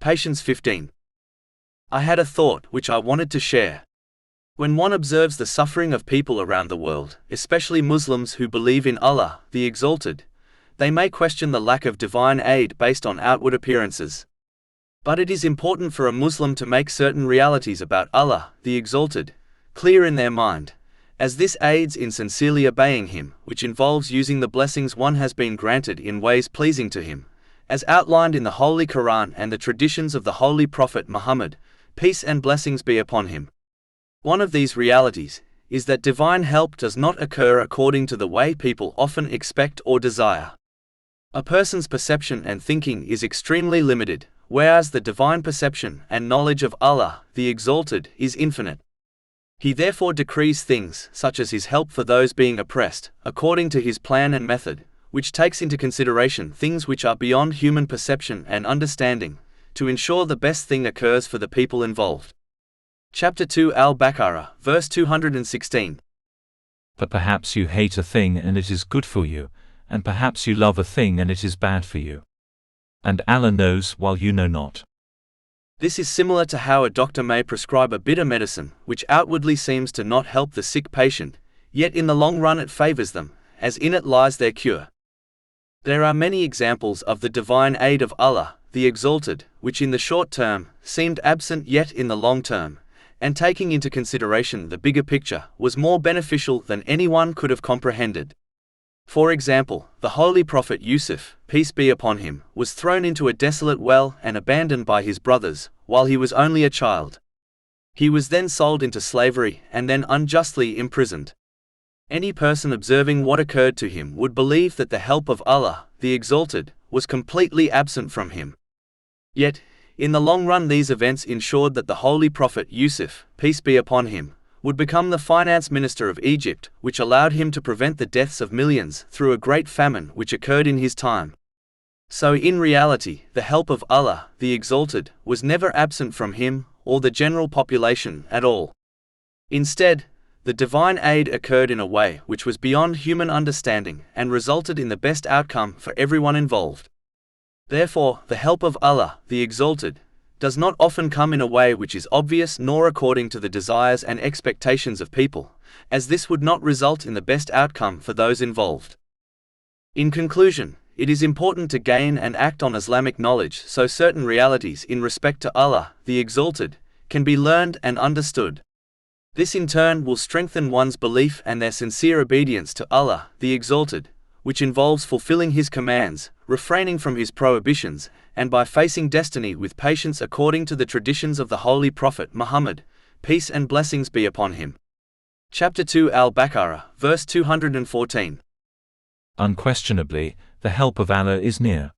Patience 15. I had a thought which I wanted to share. When one observes the suffering of people around the world, especially Muslims who believe in Allah, the Exalted, they may question the lack of divine aid based on outward appearances. But it is important for a Muslim to make certain realities about Allah, the Exalted, clear in their mind, as this aids in sincerely obeying Him, which involves using the blessings one has been granted in ways pleasing to Him, as outlined in the Holy Quran and the traditions of the Holy Prophet Muhammad, peace and blessings be upon him. One of these realities is that divine help does not occur according to the way people often expect or desire. A person's perception and thinking is extremely limited, whereas the divine perception and knowledge of Allah, the Exalted, is infinite. He therefore decrees things, such as His help for those being oppressed, according to His plan and method, which takes into consideration things which are beyond human perception and understanding, to ensure the best thing occurs for the people involved. Chapter 2 Al-Baqarah, verse 216. But perhaps you hate a thing and it is good for you, and perhaps you love a thing and it is bad for you. And Allah knows while you know not. This is similar to how a doctor may prescribe a bitter medicine, which outwardly seems to not help the sick patient, yet in the long run it favors them, as in it lies their cure. There are many examples of the divine aid of Allah, the Exalted, which in the short term seemed absent, yet in the long term, and taking into consideration the bigger picture, was more beneficial than anyone could have comprehended. For example, the Holy Prophet Yusuf, peace be upon him, was thrown into a desolate well and abandoned by his brothers, while he was only a child. He was then sold into slavery and then unjustly imprisoned. Any person observing what occurred to him would believe that the help of Allah, the Exalted, was completely absent from him. Yet, in the long run these events ensured that the Holy Prophet Yusuf, peace be upon him, would become the finance minister of Egypt, which allowed him to prevent the deaths of millions through a great famine which occurred in his time. So in reality, the help of Allah, the Exalted, was never absent from him, or the general population at all. Instead, the divine aid occurred in a way which was beyond human understanding and resulted in the best outcome for everyone involved. Therefore, the help of Allah, the Exalted, does not often come in a way which is obvious nor according to the desires and expectations of people, as this would not result in the best outcome for those involved. In conclusion, it is important to gain and act on Islamic knowledge so certain realities in respect to Allah, the Exalted, can be learned and understood. This in turn will strengthen one's belief and their sincere obedience to Allah, the Exalted, which involves fulfilling His commands, refraining from His prohibitions, and by facing destiny with patience according to the traditions of the Holy Prophet Muhammad, peace and blessings be upon him. Chapter 2 Al-Baqarah, verse 214. Unquestionably, the help of Allah is near.